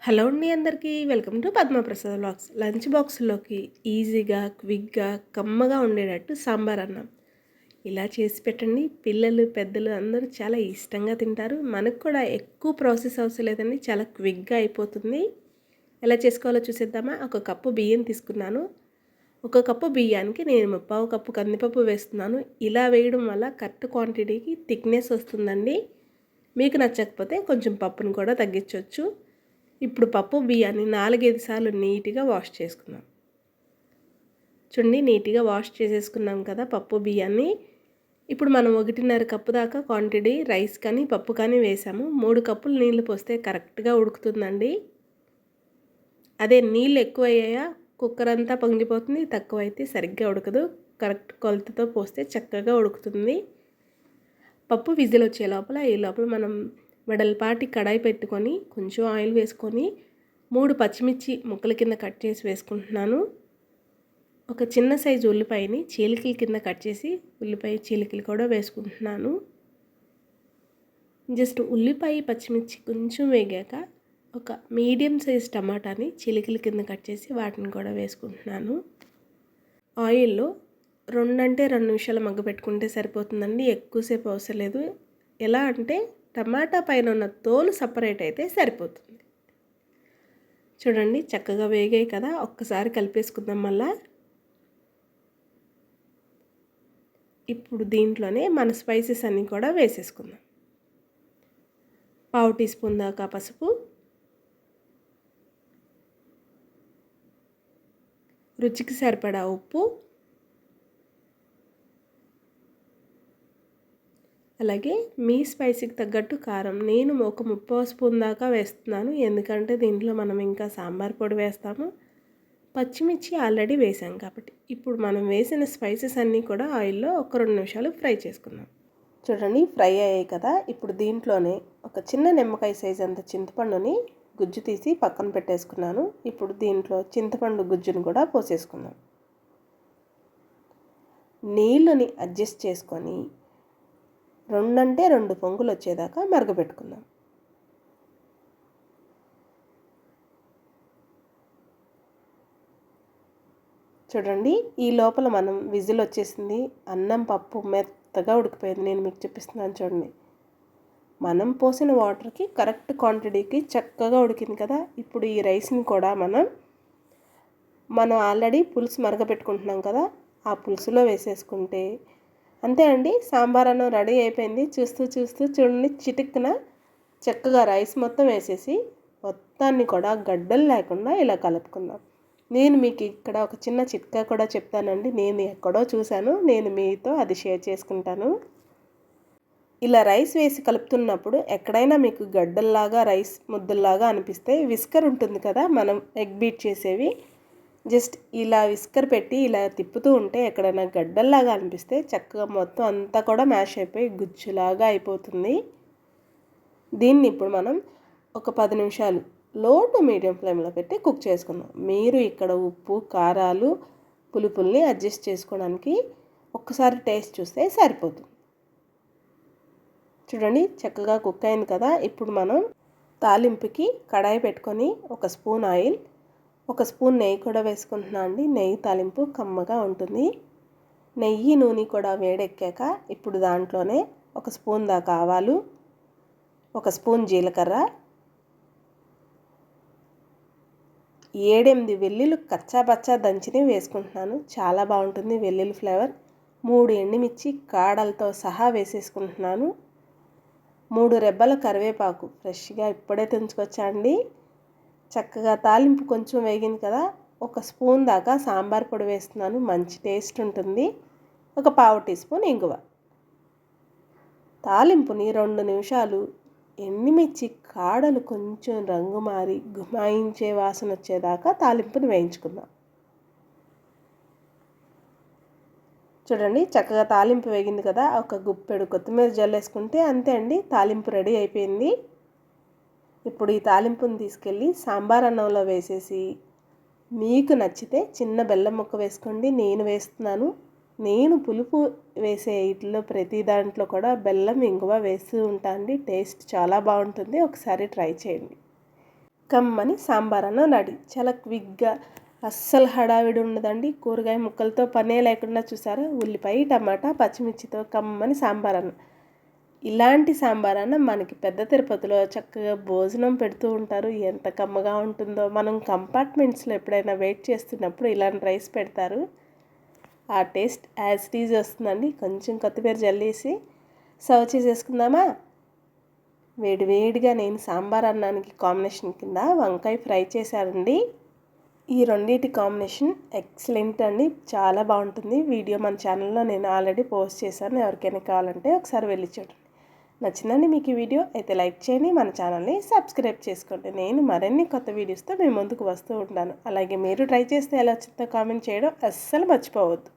Hello అండి అందరికీ welcome to Padmaprasad vlogs. Lunch బాక్స్లోకి ఈజీగా క్విక్గా కమ్మగా ఉండేటట్టు సాంబార్ అన్నం ఇలా చేసి పెట్టండి. పిల్లలు పెద్దలు అందరూ చాలా ఇష్టంగా తింటారు. మనకు కూడా ఎక్కువ ప్రాసెస్ అవసరం లేదండి, చాలా క్విక్గా అయిపోతుంది. ఎలా చేసుకోవాలో చూసేద్దామా. ఒక కప్పు బియ్యం తీసుకున్నాను. ఒక కప్పు బియ్యానికి నేను 3/4 కప్పు కందిపప్పు వేస్తున్నాను. ఇలా వేయడం వల్ల కరెక్ట్ క్వాంటిటీకి థిక్నెస్ వస్తుందండి. మీకు నచ్చకపోతే కొంచెం పప్పును కూడా తగ్గించవచ్చు. ఇప్పుడు పప్పు బియ్యాన్ని 4-5 సార్లు నీట్గా వాష్ చేసుకుందాం. చూడండి, నీట్గా వాష్ చేసేసుకున్నాం కదా పప్పు బియ్యాన్ని. ఇప్పుడు మనం 1.5 కప్పు దాకా క్వాంటిటీ రైస్ కానీ పప్పు కానీ వేసాము. 3 కప్పులు నీళ్లు పోస్తే కరెక్ట్గా ఉడుకుతుందండి. అదే నీళ్ళు ఎక్కువ అయ్యాయా కుక్కర్ అంతా పొంగిపోతుంది, తక్కువ అయితే సరిగ్గా ఉడకదు. కరెక్ట్ కొలతతో పోస్తే చక్కగా ఉడుకుతుంది. పప్పు విజిల్ వచ్చే లోపల ఈ లోపల మనం వెడల్పాటి కడాయి పెట్టుకొని కొంచెం ఆయిల్ వేసుకొని 3 పచ్చిమిర్చి ముక్కల కింద కట్ చేసి వేసుకుంటున్నాను. ఒక చిన్న సైజు ఉల్లిపాయని చీలికల కింద కట్ చేసి ఉల్లిపాయ చీలికలు కూడా వేసుకుంటున్నాను. జస్ట్ ఉల్లిపాయ పచ్చిమిర్చి కొంచెం వేగాక ఒక మీడియం సైజ్ టమాటాని చీలికల కింద కట్ చేసి వాటిని కూడా వేసుకుంటున్నాను. ఆయిల్లో 2 నిమిషాలు మగ్గపెట్టుకుంటే సరిపోతుందండి, ఎక్కువసేపు అవసరం లేదు. ఎలా అంటే టమాటా పైన ఉన్న తోలు సపరేట్ అయితే సరిపోతుంది. చూడండి, చక్కగా వేగాయి కదా. ఒక్కసారి కలిపేసుకుందాం మళ్ళా. ఇప్పుడు దీంట్లోనే మన స్పైసెస్ అన్నీ కూడా వేసేసుకుందాం. 1/2 టీ స్పూన్ దాకా పసుపు, రుచికి సరిపడా ఉప్పు, అలాగే మీ స్పైసీకి తగ్గట్టు కారం. నేను ఒక 3/4 స్పూన్ దాకా వేస్తున్నాను, ఎందుకంటే దీంట్లో మనం ఇంకా సాంబార్ పొడి వేస్తాము. పచ్చిమిర్చి ఆల్రెడీ వేసాం కాబట్టి. ఇప్పుడు మనం వేసిన స్పైసెస్ అన్నీ కూడా ఆయిల్లో ఒక 2 నిమిషాలు ఫ్రై చేసుకుందాం. చూడండి, ఫ్రై అయ్యాయి కదా. ఇప్పుడు దీంట్లోనే ఒక చిన్న నిమ్మకాయ సైజ్ అంత చింతపండుని గుజ్జు తీసి పక్కన పెట్టేసుకున్నాను. ఇప్పుడు దీంట్లో చింతపండు గుజ్జును కూడా పోసేసుకుందాం. నీళ్ళని అడ్జస్ట్ చేసుకొని 2 పొంగులు వచ్చేదాకా మరగపెట్టుకుందాం. చూడండి, ఈ లోపల మనం విజిల్ వచ్చేసింది. అన్నం పప్పు మెత్తగా ఉడికిపోయింది. నేను మీకు చూపిస్తున్నాను చూడండి. మనం పోసిన వాటర్కి కరెక్ట్ క్వాంటిటీకి చక్కగా ఉడికింది కదా. ఇప్పుడు ఈ రైస్ని కూడా మనం ఆల్రెడీ పులుసు మరగపెట్టుకుంటున్నాం కదా, ఆ పులుసులో వేసేసుకుంటే అంతే అండి, సాంబార్ అన్నం రెడీ అయిపోయింది. చూస్తూ చూడండి, చిటిక్కున చక్కగా రైస్ మొత్తం వేసేసి మొత్తాన్ని కూడా గడ్డలు లేకుండా ఇలా కలుపుకుందాం. నేను మీకు ఇక్కడ ఒక చిన్న చిట్కా కూడా చెప్తానండి. నేను ఎక్కడో చూశాను, నేను మీతో అది షేర్ చేసుకుంటాను. ఇలా రైస్ వేసి కలుపుతున్నప్పుడు ఎక్కడైనా మీకు గడ్డల్లాగా రైస్ ముద్దల్లాగా అనిపిస్తే విస్కర్ ఉంటుంది కదా, మనం ఎగ్ బీట్ చేసేవి, జస్ట్ ఇలా విస్కర్ పెట్టి ఇలా తిప్పుతూ ఉంటే ఎక్కడైనా గడ్డల్లాగా అనిపిస్తే చక్కగా మొత్తం అంతా కూడా మ్యాష్ అయిపోయి గుజ్జులాగా అయిపోతుంది. దీన్ని ఇప్పుడు మనం ఒక 10 నిమిషాలు లో టు మీడియం ఫ్లేమ్లో పెట్టి కుక్ చేసుకుందాం. మీరు ఇక్కడ ఉప్పు కారాలు పులుపుల్ని అడ్జస్ట్ చేసుకోవడానికి ఒక్కసారి టేస్ట్ చూస్తే సరిపోతుంది. చూడండి, చక్కగా కుక్ అయింది కదా. ఇప్పుడు మనం తాలింపుకి కడాయి పెట్టుకొని ఒక స్పూన్ ఆయిల్, ఒక స్పూన్ నెయ్యి కూడా వేసుకుంటున్నాను అండి. నెయ్యి తాలింపు కమ్మగా ఉంటుంది. నెయ్యి నూనె కూడా వేడెక్కాక ఇప్పుడు దాంట్లోనే ఒక స్పూన్ దాకా ఆవాలు, ఒక స్పూన్ జీలకర్ర, 7-8 వెల్లుల్లి కచ్చాపచ్చా దంచిని వేసుకుంటున్నాను. చాలా బాగుంటుంది వెల్లుల్లి ఫ్లేవర్. 3 ఎండుమిర్చి కాడలతో సహా వేసేసుకుంటున్నాను. 3 రెబ్బల కరివేపాకు ఫ్రెష్గా ఇప్పుడే తెంచుకొచ్చా అండి. చక్కగా తాలింపు కొంచెం వేగింది కదా, ఒక స్పూన్ దాకా సాంబార్ పొడి వేస్తున్నాను, మంచి టేస్ట్ ఉంటుంది. ఒక 1/2 టీ స్పూన్ ఇంగువ. తాలింపుని 2 నిమిషాలు ఎండుమిర్చి కాడలు కొంచెం రంగు మారి గుమాయించే వాసన వచ్చేదాకా తాలింపుని వేయించుకుందాం. చూడండి, చక్కగా తాలింపు వేగింది కదా. ఒక గుప్పెడు కొత్తిమీర జల్లేసుకుంటే అంతే అండి, తాలింపు రెడీ అయిపోయింది. ఇప్పుడు ఈ తాలింపుని తీసుకెళ్ళి సాంబార్ అన్నంలో వేసేసి మీకు నచ్చితే చిన్న బెల్లం ముక్క వేసుకోండి. నేను వేస్తున్నాను. నేను పులుపు వేసే వీటిలో ప్రతి దాంట్లో కూడా బెల్లం ఇంగువ వేస్తూ ఉంటాను అండి. టేస్ట్ చాలా బాగుంటుంది, ఒకసారి ట్రై చేయండి. కమ్మని సాంబార్ అన్నం రెడీ. చాలా క్విక్గా, అస్సలు హడావిడి ఉండదండి. కూరగాయ ముక్కలతో పనే లేకుండా చూసారా, ఉల్లిపాయ టమాటా పచ్చిమిర్చితో కమ్మని సాంబార్ అన్నం. ఇలాంటి సాంబార్ అన్నం మనకి పెద్ద తిరుపతిలో చక్కగా భోజనం పెడుతూ ఉంటారు. ఎంత కమ్మగా ఉంటుందో. మనం కంపార్ట్మెంట్స్లో ఎప్పుడైనా వెయిట్ చేస్తున్నప్పుడు ఇలాంటి రైస్ పెడతారు. ఆ టేస్ట్ యాజ్ ఇట్ ఈజ్ వస్తుందండి. కొంచెం కొత్తిమీర జల్లేసి సర్వ్ చేసేసుకుందామా. వేడివేడిగా నేను సాంబార్ అన్నానికి కాంబినేషన్ కింద వంకాయ ఫ్రై చేశానండి. ఈ రెండింటి కాంబినేషన్ ఎక్సలెంట్ అండి, చాలా బాగుంటుంది. వీడియో మన ఛానల్లో నేను ఆల్రెడీ పోస్ట్ చేశాను. ఎవరికైనా కావాలంటే ఒకసారి వెళ్ళి చూడండి. నచ్చిందండి మీకు ఈ వీడియో అయితే లైక్ చేయండి, మన ఛానల్ని సబ్స్క్రైబ్ చేసుకోండి. నేను మరిన్ని కొత్త వీడియోస్తో మీ ముందుకు వస్తూ ఉంటాను. అలాగే మీరు ట్రై చేస్తే ఎలా వచ్చిందో కామెంట్ చేయడం అస్సలు మర్చిపోవద్దు.